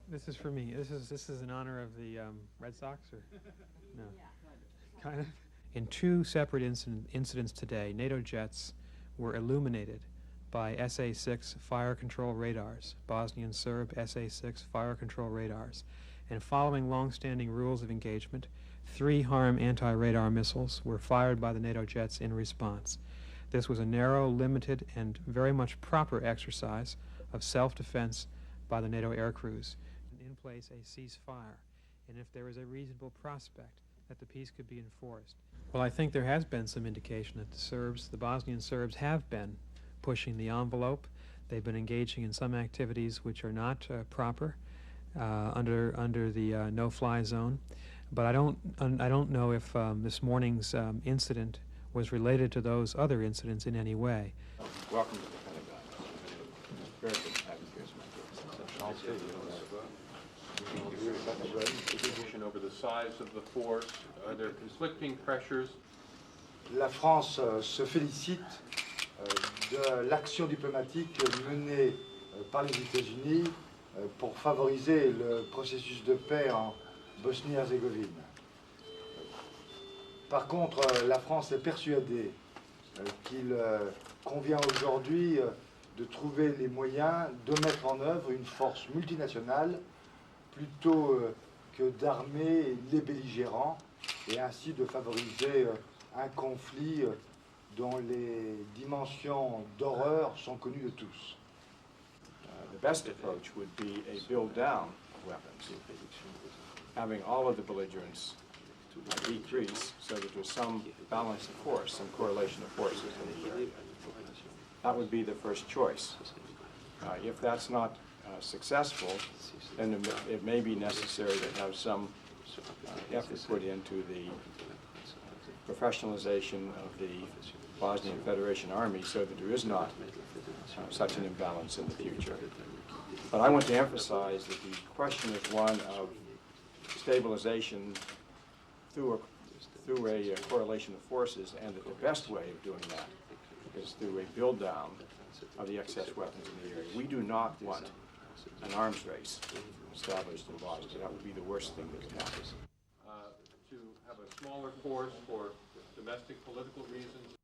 This is for me. This is in honor of the Red Sox, or no? Kind of. In two separate incidents today, NATO jets were illuminated by SA-6 fire control radars, Bosnian-Serb SA-6 fire control radars, and following long-standing rules of engagement, 3 HARM anti-radar missiles were fired by the NATO jets in response. This was a narrow, limited, and very much proper exercise of self-defense by the NATO air crews, and in place a ceasefire, and if there is a reasonable prospect that the peace could be enforced. Well, I think there has been some indication that the Bosnian Serbs have been pushing the envelope. They've been engaging in some activities which are not proper under the no-fly zone. But I don't know if this morning's incident was related to those other incidents in any way. Welcome to the Pentagon. Very good to have you here. Position over the size of the force. Are there conflicting pressures? La France se félicite de l'action diplomatique menée par les États-Unis pour favoriser le processus de paix en Bosnie-Herzégovine. Par contre, la France est persuadée qu'il convient aujourd'hui de trouver les moyens de mettre en œuvre une force multinationale plutôt que d'armer les belligérants et ainsi de favoriser un conflit dont les dimensions d'horreur sont connues de tous. The best approach would be a build-down of weapons, having all of the belligerents decrease so that there's some balance of force, some correlation of forces in the area. That would be the first choice. If that's not successful, then it may be necessary to have some effort put into the professionalization of the Bosnian Federation Army so that there is not such an imbalance in the future. But I want to emphasize that the question is one of stabilization through a correlation of forces, and that the best way of doing that is through a build-down of the excess weapons in the area. We do not want an arms race established in Bosnia. That would be the worst thing that could happen. To have a smaller force for domestic political reasons.